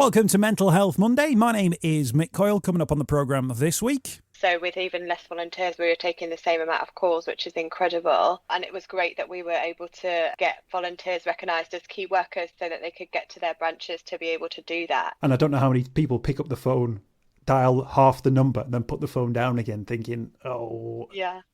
Welcome to Mental Health Monday. My name is Mick Coyle. Coming up on the programme this week. So with even less volunteers, we were taking the same amount of calls, which is incredible. And it was great that we were able to get volunteers recognised as key workers so that they could get to their branches to be able to do that. And I don't know how many people pick up the phone, dial half the number, and then put the phone down again thinking,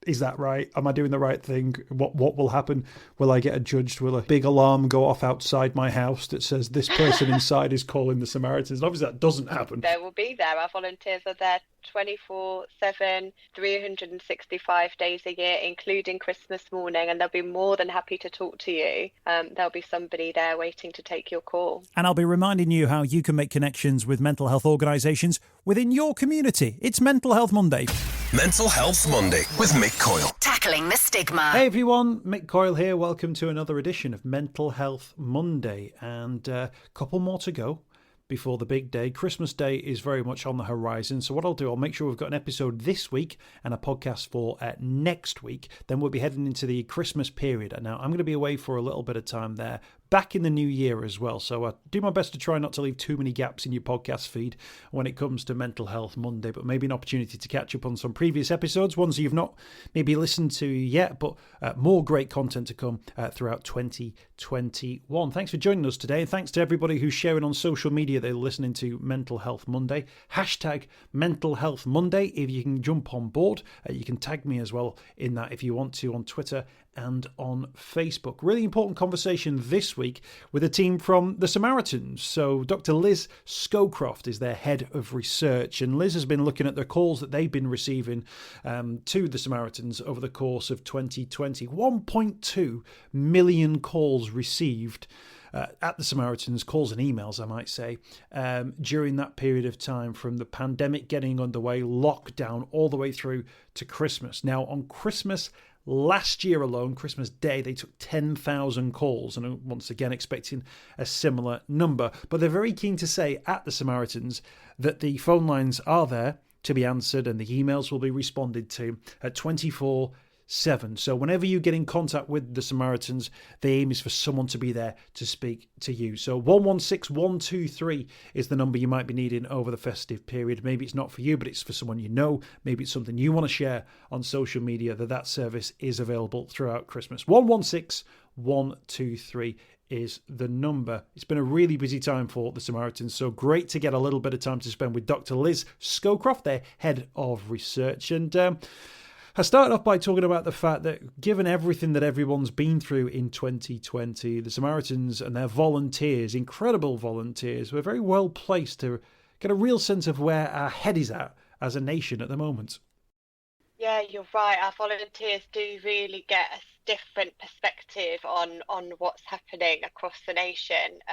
is that right? Am I doing the right thing? What will happen? Will I get adjudged? Will a big alarm go off outside my house that says this person inside is calling the Samaritans? And obviously that doesn't happen. They will be there. Our volunteers are there 24/7, 365 days a year, including Christmas morning, and they'll be more than happy to talk to you. There'll be somebody there waiting to take your call. And I'll be reminding you how you can make connections with mental health organisations within your community. It's Mental Health Monday. Mental Health Monday with Mick Coyle. Tackling the stigma. Hey everyone, Mick Coyle here. Welcome to another edition of Mental Health Monday. And a couple more to go before the big day. Christmas Day is very much on the horizon. So what I'll do, I'll make sure we've got an episode this week and a podcast for next week. Then we'll be heading into the Christmas period. And now I'm going to be away for a little bit of time there, back in the new year as well. So I do my best to try not to leave too many gaps in your podcast feed when it comes to Mental Health Monday, but maybe an opportunity to catch up on some previous episodes, ones you've not maybe listened to yet, but more great content to come throughout 2021. Thanks for joining us today. And thanks to everybody who's sharing on social media they're listening to Mental Health Monday. Hashtag Mental Health Monday. If you can jump on board, you can tag me as well in that if you want to on Twitter and on Facebook. Really important conversation this week with a team from the Samaritans. So Dr. Liz Scowcroft is their head of research, and Liz has been looking at the calls that they've been receiving to the Samaritans over the course of 2020. 1.2 million calls received at the Samaritans, calls and emails, I might say, during that period of time from the pandemic getting underway, lockdown, all the way through to Christmas. Now, on Christmas last year alone, Christmas Day, they took 10,000 calls, and I'm once again expecting a similar number. But they're very keen to say at the Samaritans that the phone lines are there to be answered and the emails will be responded to at 24/7. So whenever you get in contact with the Samaritans, the aim is for someone to be there to speak to you. So 116123 is the number you might be needing over the festive period. Maybe it's not for you, but it's for someone you know. Maybe it's something you want to share on social media, that service is available throughout Christmas. 116123 is the number. It's been a really busy time for the Samaritans, so great to get a little bit of time to spend with Dr. Liz Scowcroft, their head of research. And I started off by talking about the fact that given everything that everyone's been through in 2020, the Samaritans and their volunteers, incredible volunteers, were very well placed to get a real sense of where our head is at as a nation at the moment. Yeah, you're right. Our volunteers do really get a different perspective on what's happening across the nation.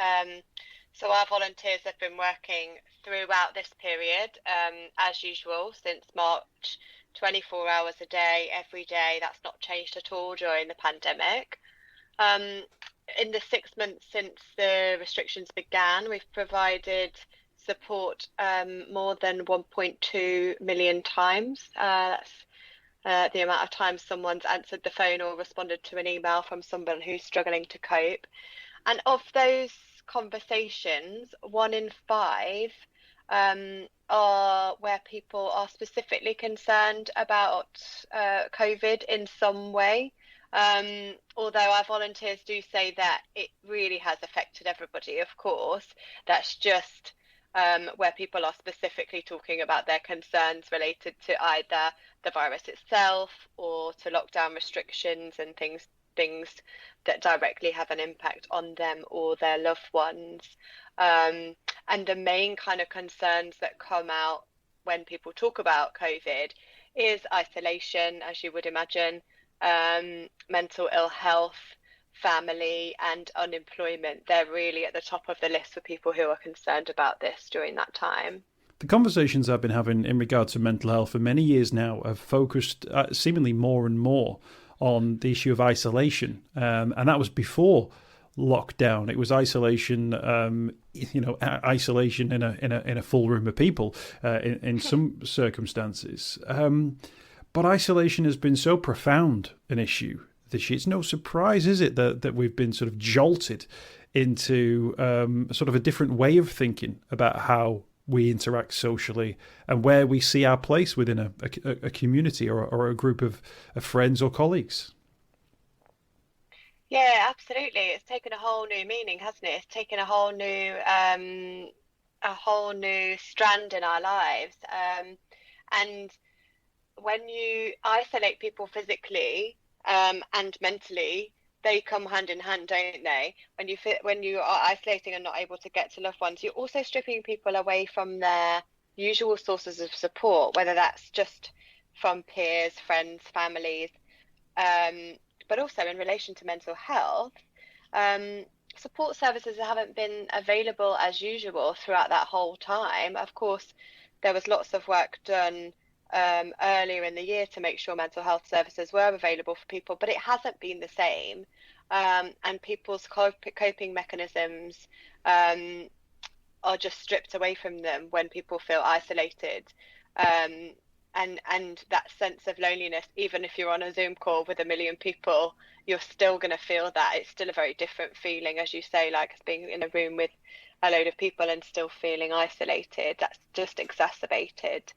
So our volunteers have been working throughout this period, as usual, since March. 24 hours a day, every day. That's not changed at all during the pandemic. In the 6 months since the restrictions began, we've provided support more than 1.2 million times. That's the amount of times someone's answered the phone or responded to an email from someone who's struggling to cope. And of those conversations, 1 in 5 are where people are specifically concerned about COVID in some way. Although our volunteers do say that it really has affected everybody, of course. That's just where people are specifically talking about their concerns related to either the virus itself or to lockdown restrictions and things that directly have an impact on them or their loved ones. And the main kind of concerns that come out when people talk about COVID is isolation, as you would imagine, mental ill health, family and unemployment. They're really at the top of the list for people who are concerned about this during that time. The conversations I've been having in regard to mental health for many years now have focused seemingly more and more on the issue of isolation. And that was before lockdown. It was isolation, isolation in a full room of people in some circumstances. But isolation has been so profound an issue this year. It's no surprise, is it, that we've been sort of jolted into sort of a different way of thinking about how we interact socially and where we see our place within a community or a group of friends or colleagues. Yeah, absolutely. It's taken a whole new meaning, hasn't it? It's taken a whole new strand in our lives. And when you isolate people physically and mentally, they come hand in hand, don't they? When you are isolating and not able to get to loved ones, you're also stripping people away from their usual sources of support, whether that's just from peers, friends, families, but also in relation to mental health. Support services haven't been available as usual throughout that whole time. Of course, there was lots of work done earlier in the year to make sure mental health services were available for people, but it hasn't been the same. And people's coping mechanisms are just stripped away from them when people feel isolated. And that sense of loneliness, even if you're on a Zoom call with a million people, you're still going to feel that. It's still a very different feeling, as you say, like being in a room with a load of people and still feeling isolated. That's just exacerbated.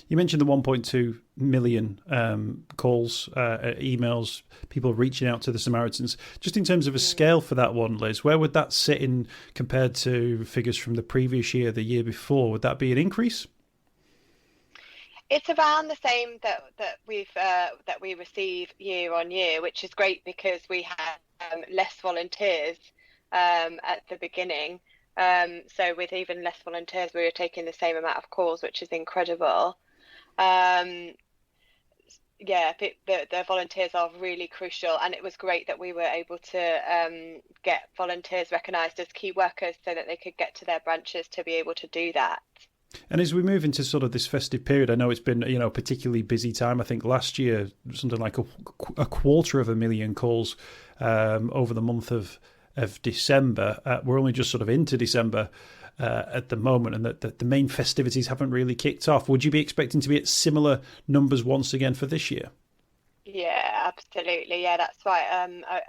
You mentioned the 1.2 million calls, emails, people reaching out to the Samaritans. Just in terms of a scale for that one, Liz, where would that sit in compared to figures from the previous year, the year before? Would that be an increase? It's around the same that we receive year on year, which is great because we had less volunteers at the beginning. So with even less volunteers, we were taking the same amount of calls, which is incredible. The volunteers are really crucial, and it was great that we were able to get volunteers recognised as key workers so that they could get to their branches to be able to do that. And as we move into sort of this festive period, I know it's been, a particularly busy time. I think last year, something like a 250,000 calls over the month of December. We're only just sort of into December at the moment, and that the main festivities haven't really kicked off. Would you be expecting to be at similar numbers once again for this year? Yeah, absolutely. Yeah, that's right.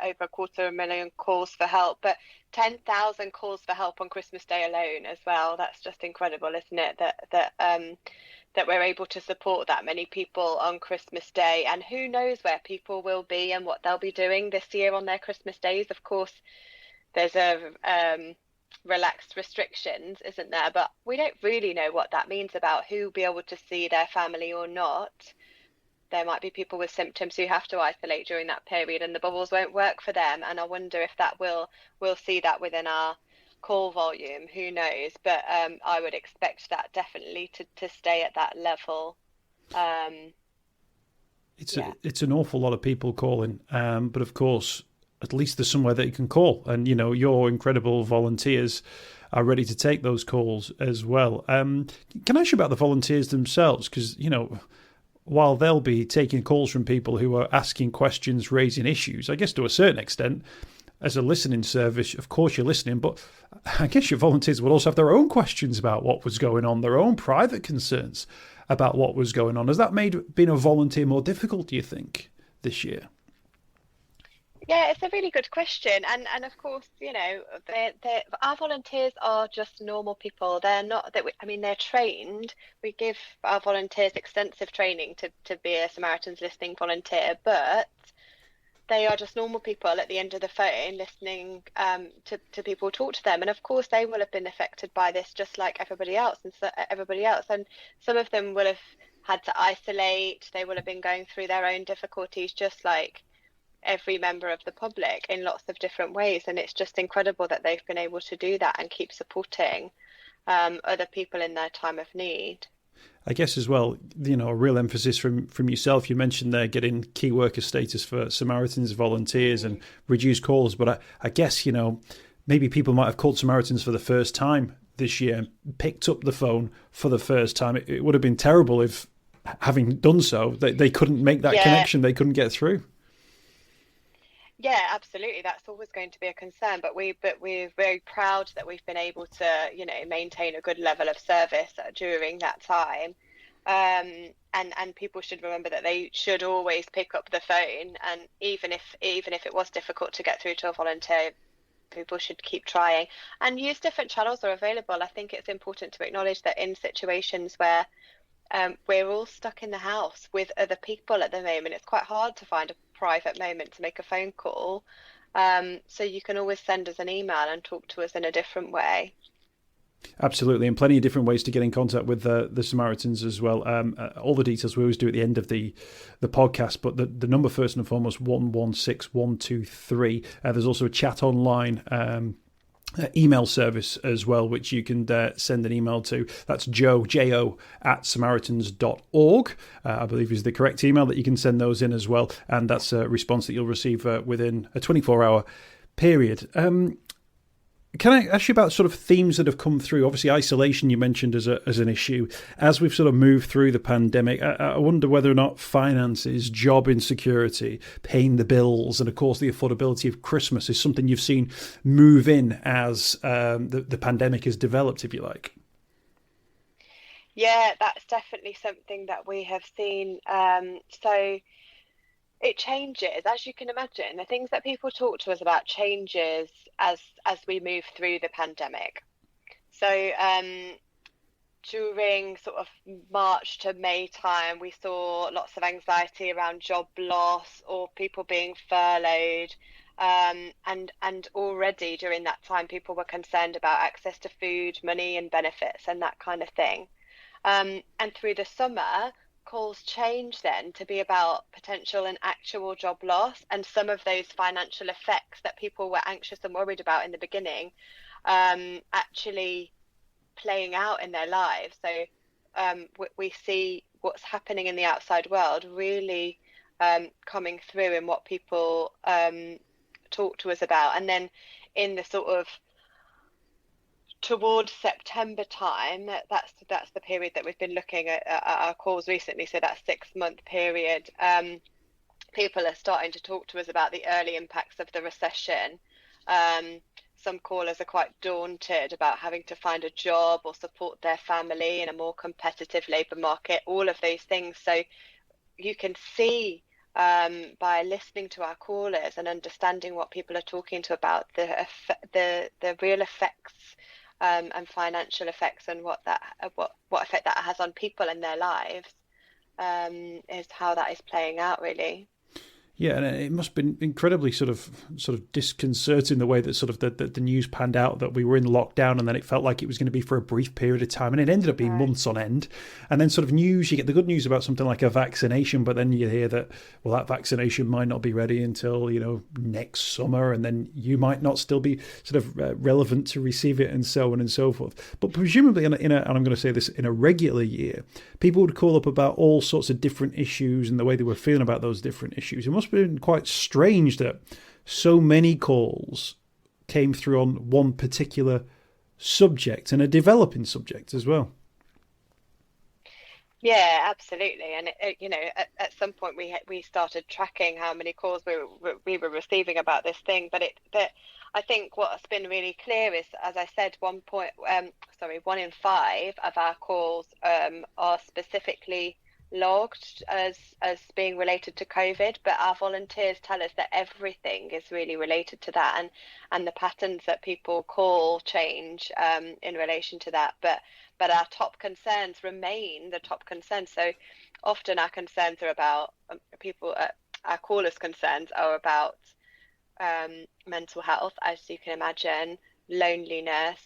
Over 250,000 calls for help, but 10,000 calls for help on Christmas Day alone as well. That's just incredible, isn't it? That we're able to support that many people on Christmas Day, and who knows where people will be and what they'll be doing this year on their Christmas days. Of course, there's relaxed restrictions, isn't there? But we don't really know what that means about who will be able to see their family or not. There might be people with symptoms who have to isolate during that period, and the bubbles won't work for them. And I wonder if we'll see that within our call volume. Who knows? But I would expect that definitely to stay at that level. It's an awful lot of people calling, but of course, at least there's somewhere that you can call, and your incredible volunteers are ready to take those calls as well. Can I ask you about the volunteers themselves? Because while they'll be taking calls from people who are asking questions, raising issues, I guess to a certain extent, as a listening service, of course you're listening, but I guess your volunteers will also have their own questions about what was going on, their own private concerns about what was going on. Has that made being a volunteer more difficult, do you think, this year? Yeah, it's a really good question, and of course, our volunteers are just normal people. They're not that. They're trained. We give our volunteers extensive training to be a Samaritans listening volunteer, but they are just normal people at the end of the phone listening to people talk to them. And of course, they will have been affected by this just like everybody else, and some of them will have had to isolate. They will have been going through their own difficulties, just like every member of the public, in lots of different ways. And it's just incredible that they've been able to do that and keep supporting other people in their time of need. I guess as well, a real emphasis from yourself. You mentioned there getting key worker status for Samaritans volunteers and reduced calls. But I guess, maybe people might have called Samaritans for the first time this year, picked up the phone for the first time. It would have been terrible if, having done so, they couldn't make that connection. They couldn't get through. Yeah, absolutely. That's always going to be a concern, but we're very proud that we've been able to, maintain a good level of service during that time. And people should remember that they should always pick up the phone, and even if it was difficult to get through to a volunteer, people should keep trying and use different channels are available. I think it's important to acknowledge that in situations where we're all stuck in the house with other people at the moment, it's quite hard to find a private moment to make a phone call. So you can always send us an email and talk to us in a different way. Absolutely, and plenty of different ways to get in contact with the Samaritans as well. All the details we always do at the end of the podcast, but the number first and foremost, 116123. There's also a chat online email service as well, which you can send an email to. That's J-O, at samaritans.org, I believe is the correct email that you can send those in as well. And that's a response that you'll receive within a 24-hour period. Can I ask you about sort of themes that have come through? Obviously, isolation you mentioned as an issue. As we've sort of moved through the pandemic, I wonder whether or not finances, job insecurity, paying the bills, and of course the affordability of Christmas is something you've seen move in as the pandemic has developed, if you like. Yeah, that's definitely something that we have seen. So it changes, as you can imagine. The things that people talk to us about changes as we move through the pandemic. So during sort of March to May time, we saw lots of anxiety around job loss or people being furloughed. And already during that time, people were concerned about access to food, money and benefits and that kind of thing. And through the summer, calls change then to be about potential and actual job loss and some of those financial effects that people were anxious and worried about in the beginning actually playing out in their lives. So we see what's happening in the outside world really coming through in what people talk to us about. And then in the sort of towards September time, that's the period that we've been looking at our calls recently. So that 6-month period, people are starting to talk to us about the early impacts of the recession. Some callers are quite daunted about having to find a job or support their family in a more competitive labour market, all of those things. So you can see by listening to our callers and understanding what people are talking to about the real effects and financial effects and what effect that has on people and their lives is how that is playing out really. Yeah, and it must have been incredibly sort of disconcerting the way that sort of the news panned out, that we were in lockdown and then it felt like it was going to be for a brief period of time and it ended up being months on end. And then sort of news, you get the good news about something like a vaccination, but then you hear that, well, that vaccination might not be ready until, next summer, and then you might not still be sort of relevant to receive it and so on and so forth. But presumably and I'm going to say this, in a regular year, people would call up about all sorts of different issues and the way they were feeling about those different issues. It must have been quite strange that so many calls came through on one particular subject, and a developing subject as well. Yeah, absolutely. And at some point we started tracking how many calls we were receiving about this thing. But I think what's been really clear is, as I said, 1 in 5 of our calls are specifically logged as being related to COVID, but our volunteers tell us that everything is really related to that, and the patterns that people call change in relation to that, but our top concerns remain the top concerns. So often our concerns are about our callers' concerns are about mental health, as you can imagine, loneliness,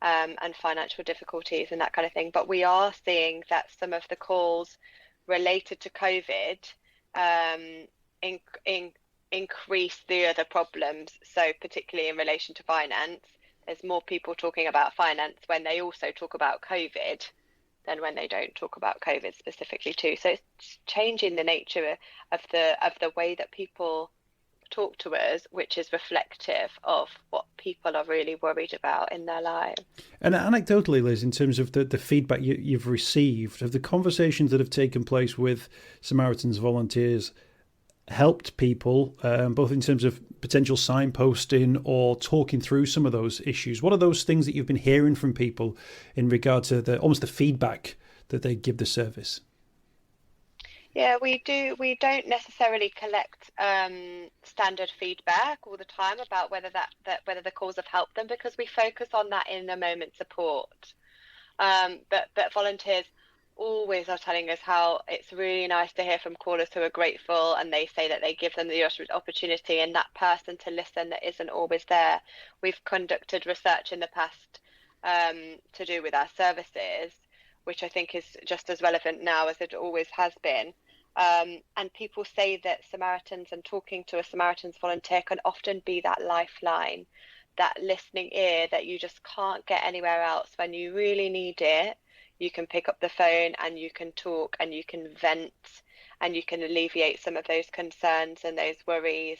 and financial difficulties and that kind of thing. But we are seeing that some of the calls related to COVID increase the other problems. So particularly in relation to finance, there's more people talking about finance when they also talk about COVID than when they don't talk about COVID specifically too. So it's changing the nature of the way that people talk to us, which is reflective of what people are really worried about in their lives. And anecdotally, Liz, in terms of the feedback you've received, have the conversations that have taken place with Samaritans volunteers helped people, both in terms of potential signposting or talking through some of those issues? What are those things that you've been hearing from people in regard to almost the feedback that they give the service? Yeah, we do. We don't necessarily collect standard feedback all the time about whether the calls have helped them, because we focus on that in the moment support. But volunteers always are telling us how it's really nice to hear from callers who are grateful, and they say that they give them the opportunity and that person to listen that isn't always there. We've conducted research in the past to do with our services, which I think is just as relevant now as it always has been. And people say that Samaritans and talking to a Samaritans volunteer can often be that lifeline, that listening ear that you just can't get anywhere else. When you really need it, you can pick up the phone and you can talk and you can vent and you can alleviate some of those concerns and those worries.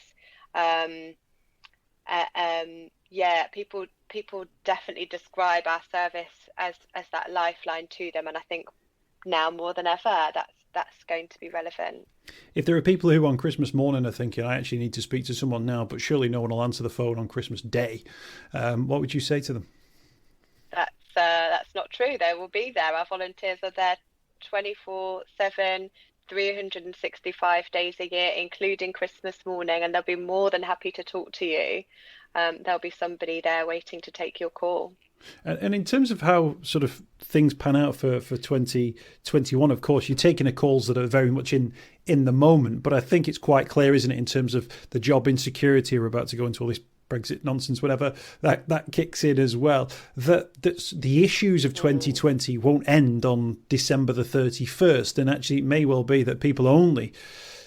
Yeah, people definitely describe our service as that lifeline to them, and I think now more than ever that's going to be relevant. If there are people who on Christmas morning are thinking, I actually need to speak to someone now, but surely no one will answer the phone on Christmas Day, what would you say to them? That's not true. They will be there. Our volunteers are there 24/7, 365 days a year, including Christmas morning, and they'll be more than happy to talk to you. There'll be somebody there waiting to take your call. And in terms of how sort of things pan out for 2021, of course, you're taking the calls that are very much in the moment. But I think it's quite clear, isn't it, in terms of the job insecurity, we're about to go into all this Brexit nonsense, whatever, that kicks in as well, that the issues of 2020 won't end on December the 31st. And actually, it may well be that people only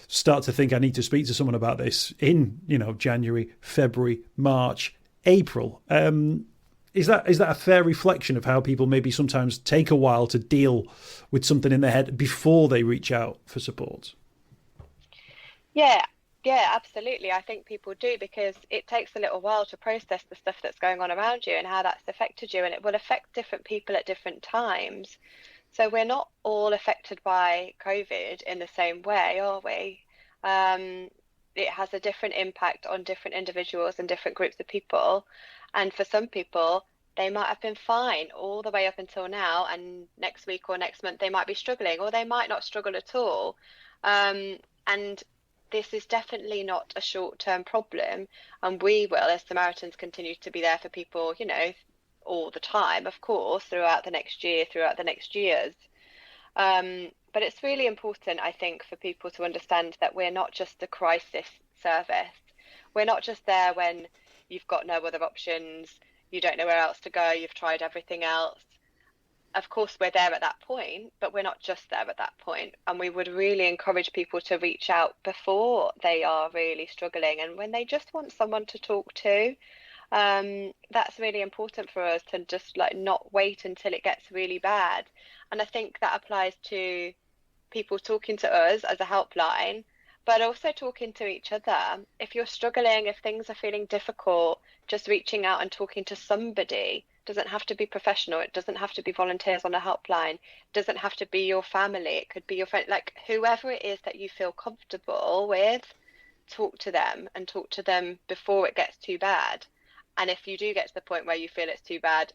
start to think, I need to speak to someone about this in, January, February, March, April. Is that a fair reflection of how people maybe sometimes take a while to deal with something in their head before they reach out for support? Yeah, absolutely. I think people do, because it takes a little while to process the stuff that's going on around you and how that's affected you, and it will affect different people at different times. So we're not all affected by COVID in the same way, are we? It has a different impact on different individuals and different groups of people. And for some people, they might have been fine all the way up until now, and next week or next month they might be struggling, or they might not struggle at all. And this is definitely not a short-term problem, and we will, as Samaritans, continue to be there for people, all the time, of course, throughout the next year, throughout the next years. But it's really important, I think, for people to understand that we're not just a crisis service. We're not just there when you've got no other options, you don't know where else to go, you've tried everything else. Of course, we're there at that point, but we're not just there at that point. And we would really encourage people to reach out before they are really struggling, and when they just want someone to talk to. That's really important for us, to just not wait until it gets really bad. And I think that applies to people talking to us as a helpline, but also talking to each other. If you're struggling, if things are feeling difficult, just reaching out and talking to somebody. Doesn't have to be professional. It doesn't have to be volunteers on a helpline. It doesn't have to be your family. It could be your friend, whoever it is that you feel comfortable with. Talk to them, and talk to them before it gets too bad. And if you do get to the point where you feel it's too bad,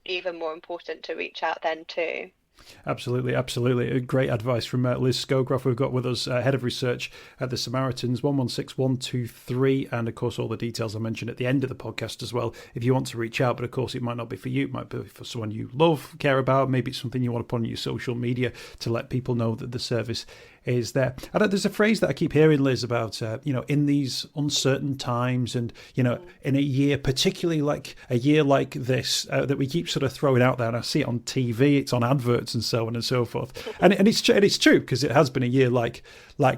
even more important to reach out then too. Absolutely. Great advice from Liz Scowcroft. We've got with us Head of Research at the Samaritans, 116123, and of course all the details I mentioned at the end of the podcast as well, if you want to reach out. But of course it might not be for you, it might be for someone you love, care about. Maybe it's something you want to put on your social media to let people know that the service is there. And there's a phrase that I keep hearing, Liz, about in these uncertain times, and in a year, particularly like a year like this, that we keep sort of throwing out there, and I see it on TV, it's on adverts and so on and so forth, and it's true, because it has been a year like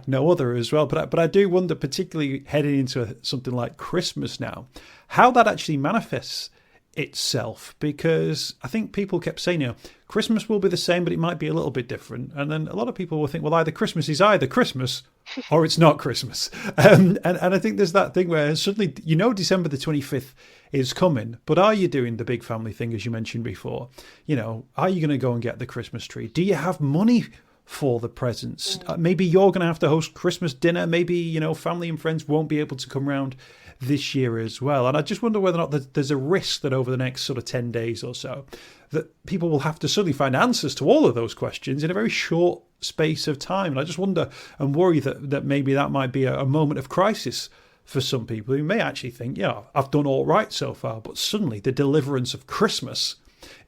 no other as well. But I do wonder, particularly heading into something like Christmas now, how that actually manifests itself, because I think people kept saying, Christmas will be the same, but it might be a little bit different. And then a lot of people will think, well, either Christmas is either Christmas or it's not Christmas. And I think there's that thing where suddenly, December the 25th is coming, but are you doing the big family thing, as you mentioned before? Are you going to go and get the Christmas tree? Do you have money for the presents? Maybe you're going to have to host Christmas dinner. Maybe, family and friends won't be able to come round this year as well. And I just wonder whether or not there's a risk that over the next sort of 10 days or so, that people will have to suddenly find answers to all of those questions in a very short space of time. And I just wonder and worry that maybe that might be a moment of crisis for some people who may actually think, yeah, I've done all right so far, but suddenly the deliverance of Christmas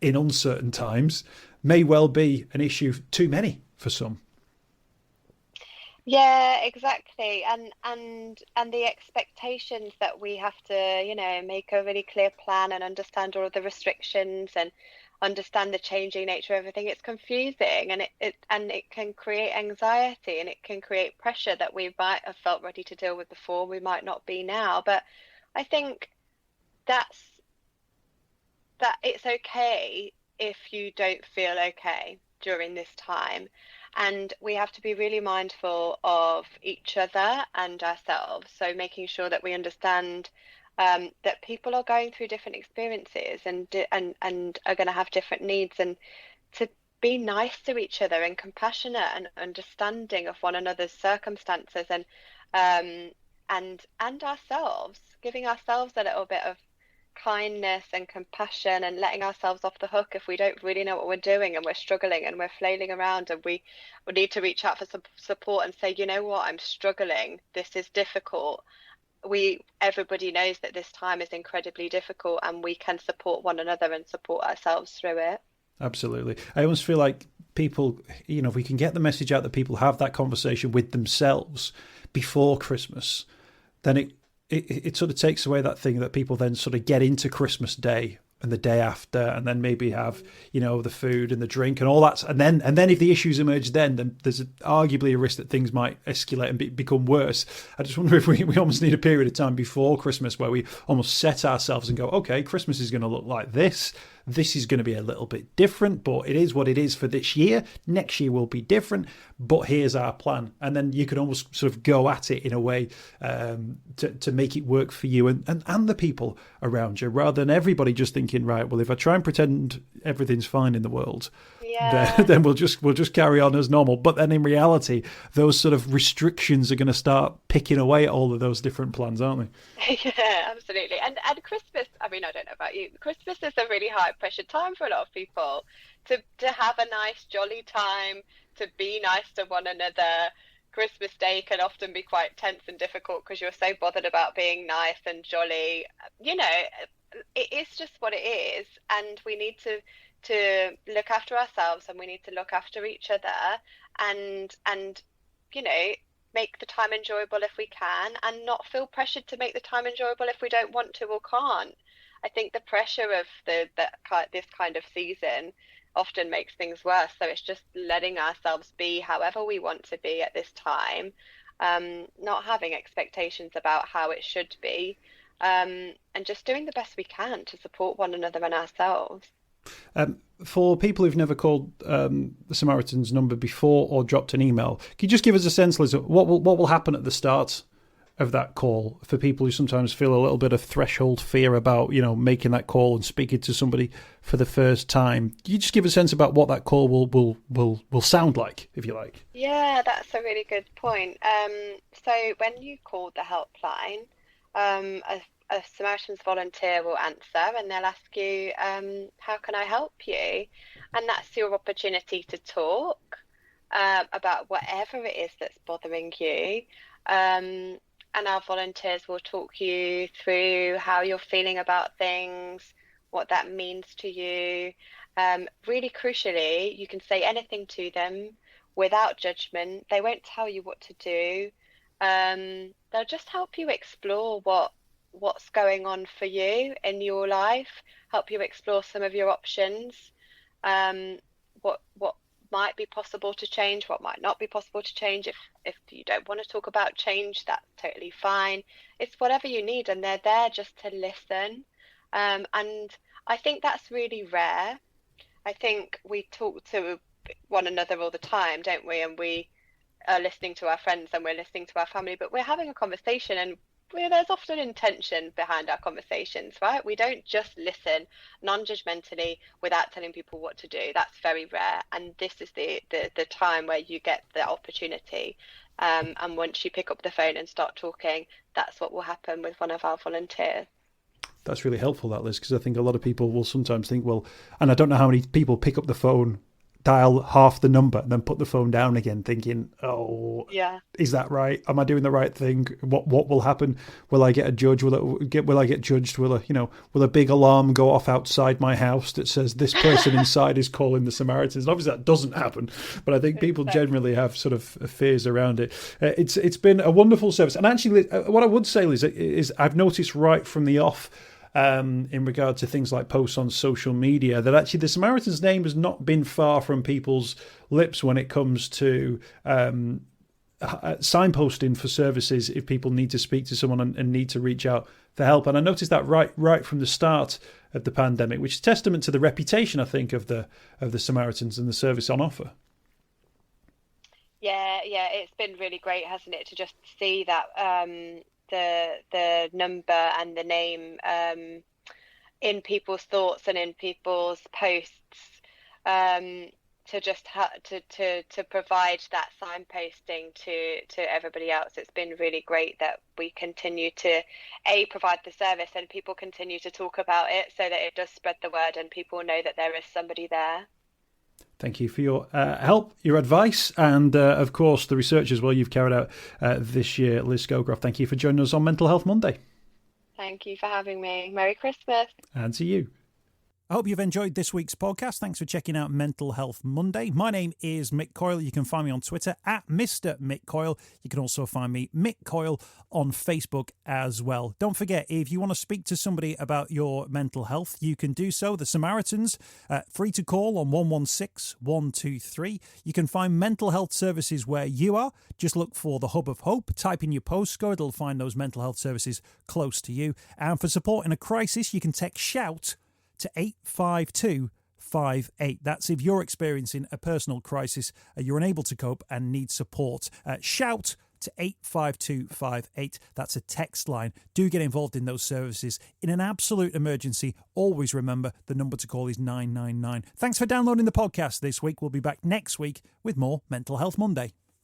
in uncertain times may well be an issue too many for some. Yeah, exactly. And the expectations that we have to, make a really clear plan and understand all of the restrictions and understand the changing nature of everything. It's confusing, and it can create anxiety, and it can create pressure that we might have felt ready to deal with before, we might not be now. But I think that it's okay if you don't feel okay during this time. And we have to be really mindful of each other and ourselves. So making sure that we understand that people are going through different experiences and are going to have different needs, and to be nice to each other and compassionate and understanding of one another's circumstances, and ourselves, giving ourselves a little bit of kindness and compassion, and letting ourselves off the hook if we don't really know what we're doing and we're struggling and we're flailing around, and we need to reach out for some support and say, you know what, I'm struggling, this is difficult. Everybody knows that this time is incredibly difficult, and we can support one another and support ourselves through it. Absolutely. I almost feel like people, if we can get the message out that people have that conversation with themselves before Christmas, then it sort of takes away that thing that people then sort of get into Christmas Day and the day after, and then maybe have, the food and the drink and all that. And then if the issues emerge, then there's arguably a risk that things might escalate and become worse. I just wonder if we almost need a period of time before Christmas where we almost set ourselves and go, okay, Christmas is going to look like this. This is going to be a little bit different, but it is what it is for this year. Next year will be different, but here's our plan. And then you can almost sort of go at it in a way to make it work for you and the people around you, rather than everybody just thinking, right, well, if I try and pretend everything's fine in the world, then we'll just carry on as normal. But then in reality, those sort of restrictions are going to start picking away at all of those different plans, aren't they? Yeah, absolutely. And Christmas, I mean, I don't know about you, Christmas is a really high pressure time for a lot of people to have a nice jolly time, to be nice to one another. Christmas Day can often be quite tense and difficult because you're so bothered about being nice and jolly. It is just what it is, and we need to look after ourselves, and we need to look after each other, and make the time enjoyable if we can, and not feel pressured to make the time enjoyable if we don't want to or can't. I think the pressure of this kind of season often makes things worse. So it's just letting ourselves be however we want to be at this time, not having expectations about how it should be, and just doing the best we can to support one another and ourselves. For people who've never called the Samaritans number before or dropped an email, can you just give us a sense, Liz, what will happen at the start of that call for people who sometimes feel a little bit of threshold fear about, making that call and speaking to somebody for the first time? Can you just give a sense about what that call will sound like, if you like? Yeah, that's a really good point. So when you call the helpline, a Samaritans volunteer will answer, and they'll ask you, how can I help you? And that's your opportunity to talk about whatever it is that's bothering you. And our volunteers will talk you through how you're feeling about things, what that means to you. Really crucially, you can say anything to them without judgment. They won't tell you what to do. They'll just help you explore what's going on for you in your life, help you explore some of your options, what might be possible to change, what might not be possible to change. If you don't want to talk about change, that's totally fine. It's whatever you need, and they're there just to listen. And I think that's really rare. I think we talk to one another all the time, don't we? And we are listening to our friends, and we're listening to our family, but we're having a conversation, and there's often intention behind our conversations, right? We don't just listen non-judgmentally without telling people what to do. That's very rare, and this is the time where you get the opportunity And once you pick up the phone and start talking, that's what will happen with one of our volunteers. That's really helpful, that, Liz, because I think a lot of people will sometimes think, well, and I don't know how many people pick up the phone, dial half the number, and then put the phone down again, thinking, oh, Yeah. is that right? Am I doing the right thing? What will happen? Will I get a judge? Will I get judged? Will a big alarm go off outside my house that says this person inside is calling the Samaritans? And obviously that doesn't happen, but I think people generally have sort of fears around it. It's been a wonderful service, and actually, what I would say, Liz, is I've noticed right from the off. In regard to things like posts on social media, that actually the Samaritans name has not been far from people's lips when it comes to signposting for services if people need to speak to someone and need to reach out for help. And I noticed that right from the start of the pandemic, which is testament to the reputation, I think, of the Samaritans and the service on offer. Yeah, it's been really great, hasn't it, to just see that the number and the name in people's thoughts and in people's posts, to just to provide that signposting to everybody else. It's been really great that we continue to provide the service and people continue to talk about it, so that it does spread the word and people know that there is somebody there. Thank you for your help, your advice, and of course the research as well you've carried out this year, Liz Scowcroft. Thank you for joining us on Mental Health Monday. Thank you for having me. Merry Christmas. And to you. I hope you've enjoyed this week's podcast. Thanks for checking out Mental Health Monday. My name is Mick Coyle. You can find me on Twitter at Mr. Mick Coyle. You can also find me, Mick Coyle, on Facebook as well. Don't forget, if you want to speak to somebody about your mental health, you can do so. The Samaritans, free to call on 116 123. You can find mental health services where you are. Just look for the Hub of Hope. Type in your postcode. It'll find those mental health services close to you. And for support in a crisis, you can text SHOUT to 85258. That's if you're experiencing a personal crisis, you're unable to cope and need support. Shout to 85258. That's a text line. Do get involved in those services. In an absolute emergency, always remember the number to call is 999. Thanks for downloading the podcast this week. We'll be back next week with more Mental Health Monday.